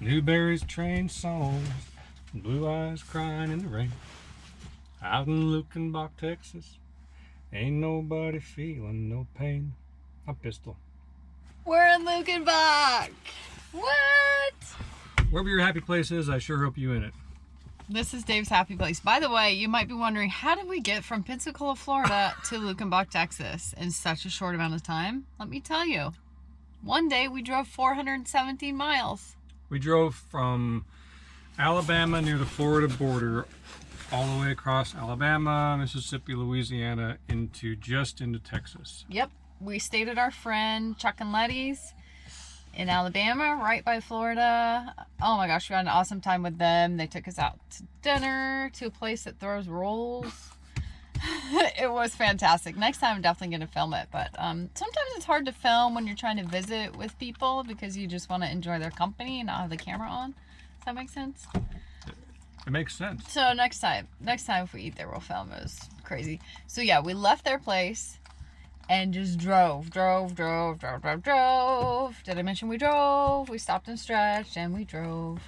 Newberry's train songs, blue eyes crying in the rain. Out in Luckenbach, Texas, ain't nobody feeling no pain. I'm Pistol. We're in Luckenbach. What? Wherever your happy place is, I sure hope you in it. This is Dave's happy place. By the way, you might be wondering, how did we get from Pensacola, Florida to Luckenbach, Texas in such a short amount of time? Let me tell you. One day we drove 417 miles. We drove from Alabama near the Florida border all the way across Alabama, Mississippi, Louisiana, into Texas. Yep. We stayed at our friend Chuck and Letty's in Alabama, right by Florida. Oh my gosh, we had an awesome time with them. They took us out to dinner to a place that throws rolls. It was fantastic. Next time I'm definitely going to film it, but sometimes it's hard to film when you're trying to visit with people because you just want to enjoy their company and not have the camera on. Does that make sense? It makes sense. So next time if we eat there, we'll film. It was crazy. So yeah, we left their place and just drove. Did I mention we drove? We stopped and stretched and we drove.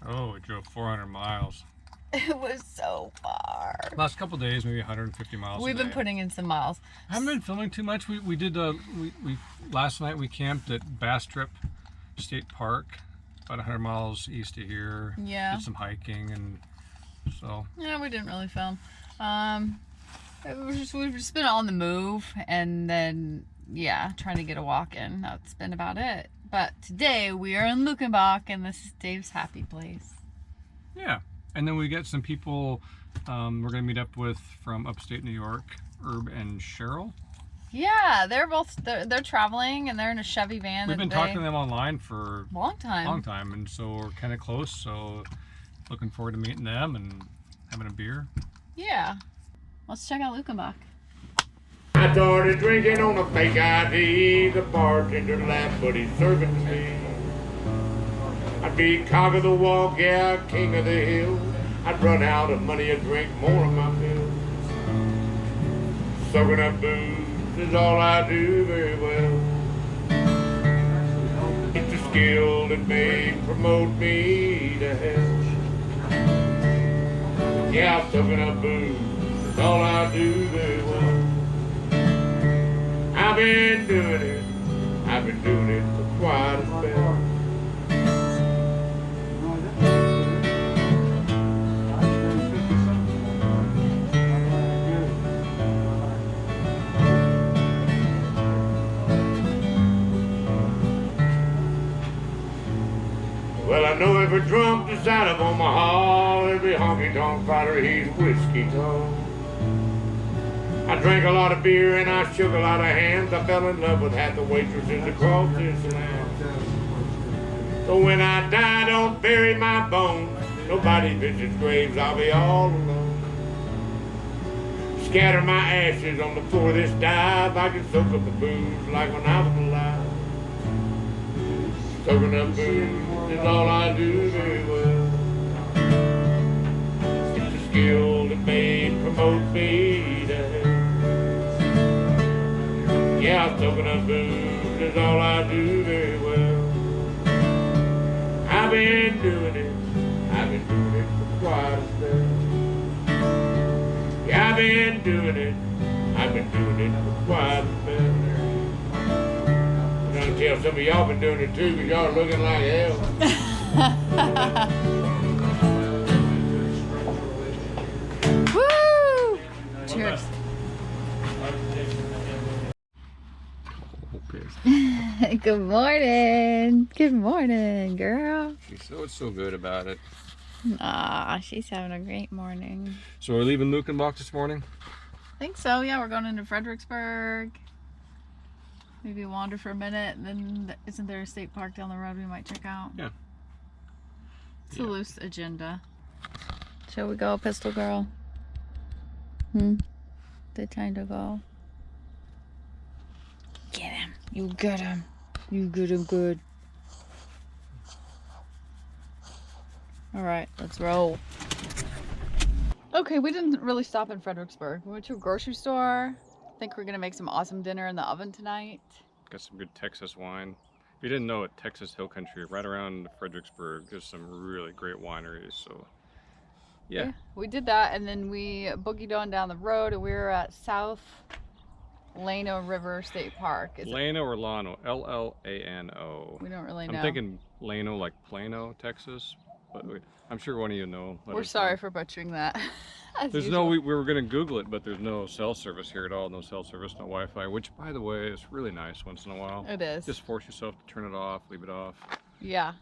Oh, we drove 400 miles. It was so far. Last couple of days, maybe 150 miles. We've been putting in some miles. I haven't been filming too much. We did last night we camped at Bastrop State Park, about 100 miles east of here. Yeah. Did some hiking and so. Yeah, we didn't really film. We've just been on the move and then yeah, trying to get a walk in. That's been about it. But today we are in Luckenbach and this is Dave's happy place. Yeah. And then we get some people we're going to meet up with from upstate New York, Herb and Cheryl. Yeah, they're traveling and they're in a Chevy van. We've been talking to them online for a long time, and so we're kind of close. So looking forward to meeting them and having a beer. Yeah, let's check out Luckenbach. I started drinking on a fake ID. The bartender laughed, but he's serving to me. I'd be cock of the walk, yeah, king of the hill. I'd run out of money and drink more of my fill. Soaking up booze is all I do very well. It's a skill that may promote me to hell. Yeah, soaking up booze is all I do very well. I've been doing it for quite a spell. Well, I know every drunk this side of Omaha, every honky-tonk fighter, he's whiskey tall. I drank a lot of beer and I shook a lot of hands. I fell in love with half the waitresses across this land. So when I die, don't bury my bones. Nobody visits graves, I'll be all alone. Scatter my ashes on the floor of this dive. I can soak up the booze like when I was alive. Soaking up booze is all I do very well. It's a skill that may promote me to hell. Yeah, soaking up booze is all I do very well. I've been doing it for quite a spell. Yeah, I've been doing it for quite a spell. I'm gonna tell some of y'all been doing it too, because y'all are looking like hell. Woo! Cheers. Good morning. Good morning, girl. She's so good about it. Ah, she's having a great morning. So we're leaving Luckenbach this morning? I think so, yeah. We're going into Fredericksburg. Maybe wander for a minute, and then isn't there a state park down the road we might check out? Yeah. It's a loose agenda. Shall we go, Pistol Girl? The time to go. Get him. You get him. You get him good. Alright, let's roll. Okay, we didn't really stop in Fredericksburg. We went to a grocery store. I think we're gonna make some awesome dinner in the oven tonight. Got some good Texas wine. If you didn't know it, Texas Hill Country, right around Fredericksburg, there's some really great wineries. So, yeah. We did that, and then we boogied on down the road, and we were at South Llano River State Park. Is Llano or Llano? L-L-A-N-O. We don't really know. I'm thinking Llano, like Plano, Texas, but I'm sure one of you know. We're sorry for butchering that. There's usual. no, we were going to Google it, but there's no cell service here at all. No cell service, no Wi-Fi, which, by the way, is really nice once in a while. It is. Just force yourself to turn it off, leave it off. Yeah.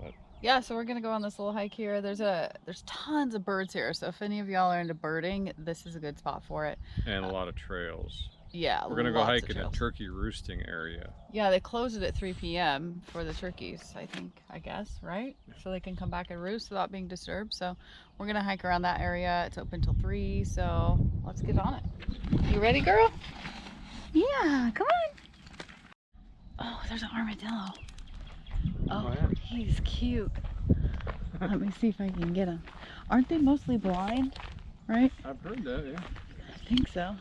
But yeah, so we're gonna go on this little hike here. There's tons of birds here, so if any of y'all are into birding, this is a good spot for it. And a lot of trails. Yeah, we're gonna go hike in a turkey roosting area. Yeah, they close it at 3 p.m. for the turkeys, I guess, right? So they can come back and roost without being disturbed. So we're gonna hike around that area. It's open till 3, so let's get on it. You ready, girl? Yeah, come on. Oh, there's an armadillo. Oh, he's cute. Let me see if I can get him. Aren't they mostly blind, right? I've heard that, yeah. I think so.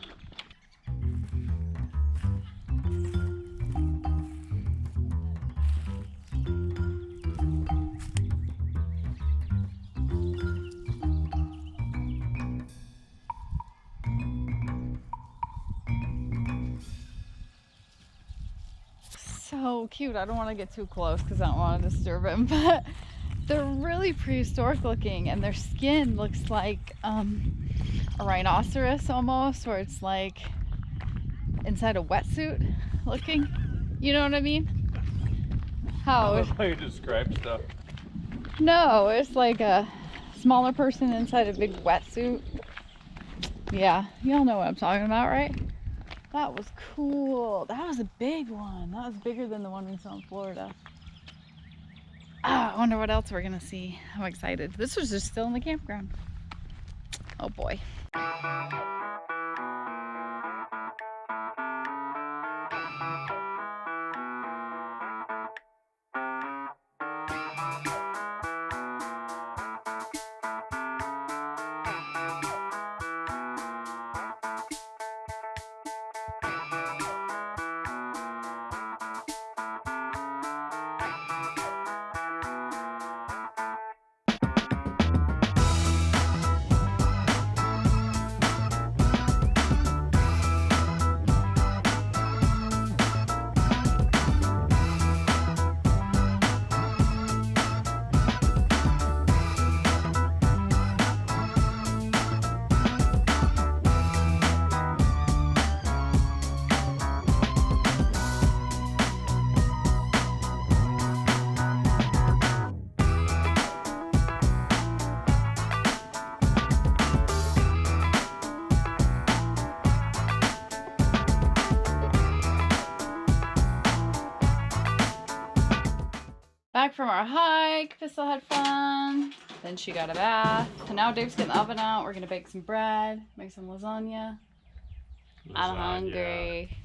So cute. I don't want to get too close because I don't want to disturb him, but they're really prehistoric looking, and their skin looks like a rhinoceros almost, where it's like inside a wetsuit looking. You know what I mean? How you describe stuff. No, it's like a smaller person inside a big wetsuit. Yeah, y'all know what I'm talking about, right? That was cool. That was a big one. That was bigger than the one we saw in Florida. Ah, I wonder what else we're gonna see. I'm excited. This was just still in the campground. Oh boy. Back from our hike, Pistol had fun. Then she got a bath. And now Dave's getting the oven out. We're gonna bake some bread, make some lasagna. I'm hungry.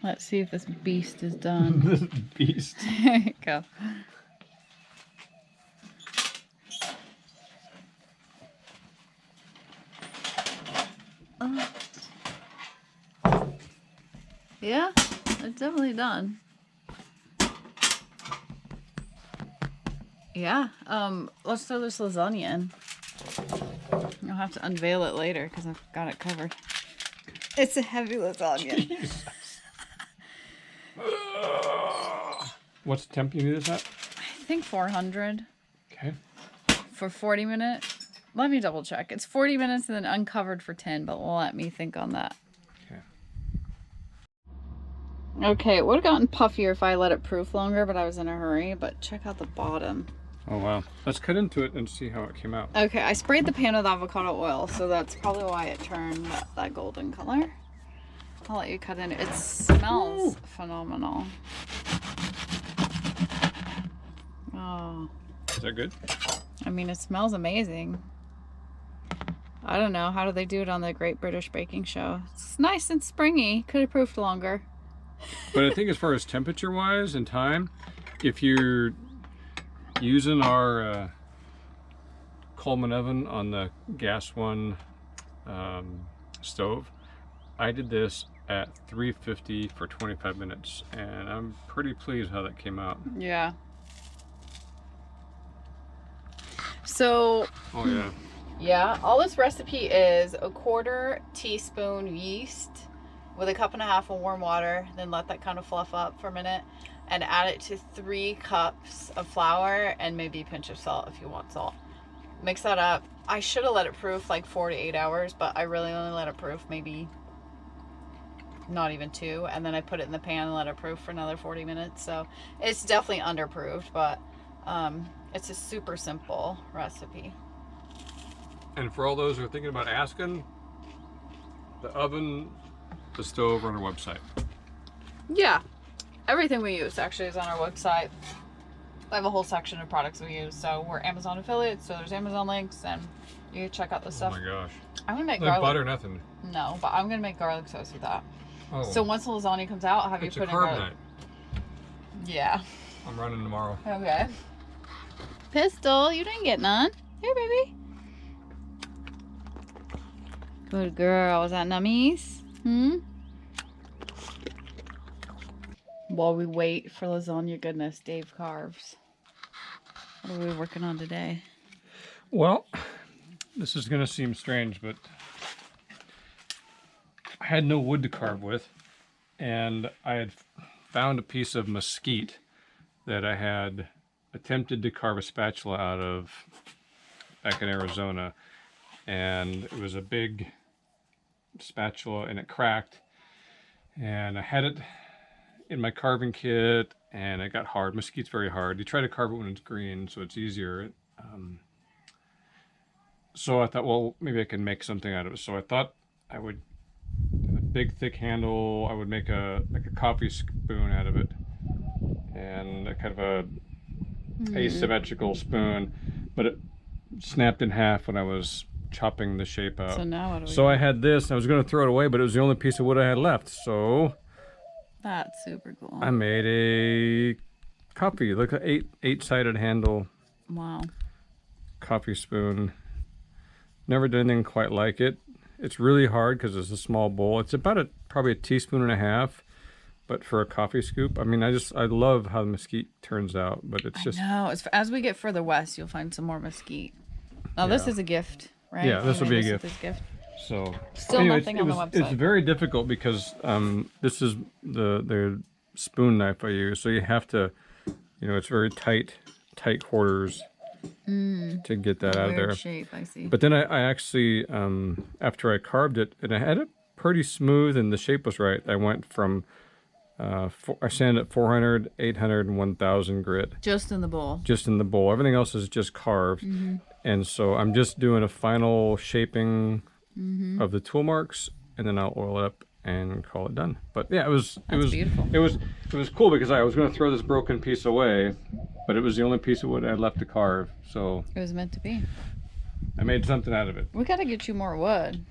Let's see if this beast is done. This beast. There you go. Yeah, it's definitely done. Yeah, let's throw this lasagna in. I'll have to unveil it later because I've got it covered. It's a heavy lasagna. What's the temp you need this at? I think 400 Okay. for 40 minutes. Let me double check. It's 40 minutes and then uncovered for 10, but let me think on that. Okay, it would have gotten puffier if I let it proof longer, but I was in a hurry. But check out the bottom. Oh, wow. Let's cut into it and see how it came out. Okay, I sprayed the pan with avocado oil, so that's probably why it turned that golden color. I'll let you cut in. It smells phenomenal. Oh. Is that good? I mean, it smells amazing. I don't know. How do they do it on the Great British Baking Show? It's nice and springy. Could have proofed longer. But I think as far as temperature wise and time, if you're using our Coleman oven on the gas one stove, I did this at 350 for 25 minutes and I'm pretty pleased how that came out. Yeah. So, oh yeah. Yeah, all this recipe is a 1/4 teaspoon yeast with a 1.5 cups of warm water, then let that kind of fluff up for a minute and add it to 3 cups of flour and maybe a pinch of salt if you want salt. Mix that up. I should have let it proof like 4 to 8 hours, but I really only let it proof maybe not even 2, and then I put it in the pan and let it proof for another 40 minutes. So it's definitely underproofed, but it's a super simple recipe. And for all those who are thinking about asking, the oven, the stove are on our website. Yeah, everything we use actually is on our website. I have a whole section of products we use, so we're Amazon affiliates, so there's Amazon links, and you can check out the stuff. Oh my gosh. I'm gonna make like garlic. butter, nothing. No, but I'm gonna make garlic sauce with that. Oh. So once the lasagna comes out, I'll have you It's put a in carb garlic. night. Yeah. I'm running tomorrow. Okay. Pistol, you didn't get none. Here, baby. Good girl. Was that nummies? While we wait for lasagna goodness, Dave carves. What are we working on today? Well, this is going to seem strange, but I had no wood to carve with, and I had found a piece of mesquite that I had attempted to carve a spatula out of back in Arizona, and it was a big spatula and it cracked, and I had it in my carving kit and it got hard. Mesquite's very hard. You try to carve it when it's green so it's easier. So I thought, well, maybe I can make something out of it. So I thought I would, a big thick handle, I would make like a coffee spoon out of it, and a kind of a asymmetrical spoon, but it snapped in half when I was chopping the shape out. So now what do we So I had this, and I was going to throw it away, but it was the only piece of wood I had left. So That's super cool. I made a coffee, like an eight-sided handle. Wow. Coffee spoon. Never done anything quite like it. It's really hard because it's a small bowl. It's about probably a teaspoon and a half, but for a coffee scoop. I mean, I love how the mesquite turns out, but it's just. No, as we get further west, you'll find some more mesquite. Oh, this is a gift, right? Yeah, this will be a gift. This gift. So Still anyway, nothing on the website. It's very difficult because this is the spoon knife I use, so you have to, it's very tight quarters to get that out of there. Shape, I see. But then I actually, after I carved it, and I had it pretty smooth and the shape was right, I went from, I sanded at 400, 800, and 1000 grit. Just in the bowl. Just in the bowl. Everything else is just carved. And so I'm just doing a final shaping of the tool marks, and then I'll oil it up and call it done. But yeah, it was beautiful. It was cool because I was going to throw this broken piece away, but it was the only piece of wood I had left to carve. So It was meant to be. I made something out of it. We got to get you more wood.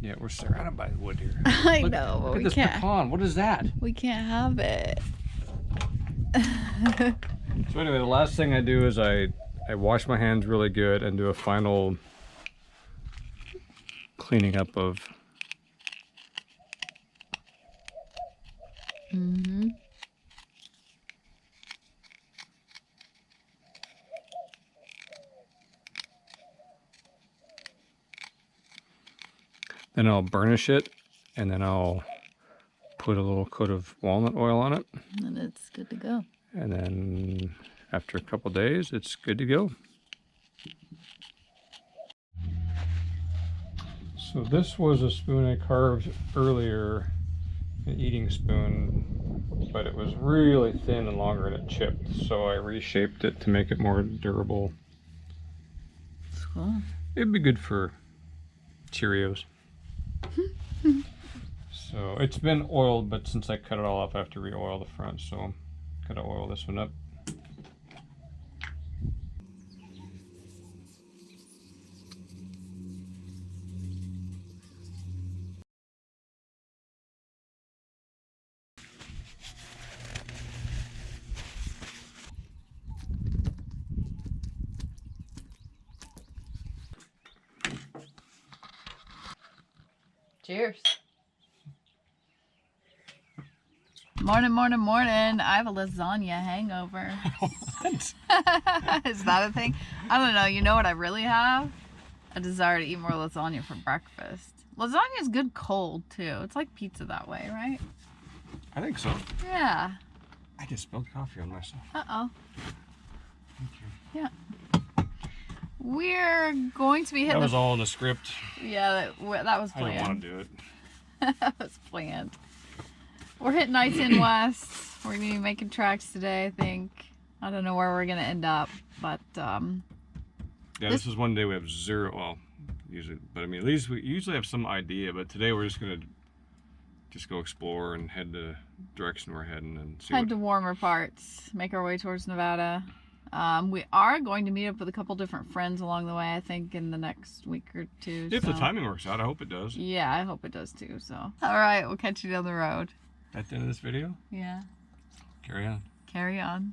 Yeah, we're surrounded by wood here. I Look, know, but look at we this can't. pecan. What is that? We can't have it. So anyway, the last thing I do is I wash my hands really good and do a final cleaning up of. Mm-hmm. Then I'll burnish it, and then I'll put a little coat of walnut oil on it. And it's good to go. And then after a couple days, it's good to go. So this was a spoon I carved earlier, an eating spoon, but it was really thin and longer and it chipped. So I reshaped it to make it more durable. It's cool. It'd be good for Cheerios. So it's been oiled, but since I cut it all off, I have to re-oil the front. So I'm gonna oil this one up. Cheers. Morning, morning, morning. I have a lasagna hangover. Is that a thing? I don't know. You know what I really have? A desire to eat more lasagna for breakfast. Lasagna is good cold, too. It's like pizza that way, right? I think so. Yeah. I just spilled coffee on myself. Uh-oh. Thank you. Yeah. We're going to be hitting That was all in the script. Yeah, that was I don't planned. want to do it. That was planned. We're hitting I-10 West. We're going to be making tracks today, I think. I don't know where we're going to end up, but Yeah, this is one day we have zero. Well, usually, but I mean, at least we usually have some idea. But today we're just gonna go explore and head the direction we're heading and see. head to warmer parts. Make our way towards Nevada. We are going to meet up with a couple different friends along the way, I think, in the next week or two. If the timing works out, I hope it does. Yeah, I hope it does too. So, all right, we'll catch you down the road. At the end of this video, Yeah. carry on. Carry on.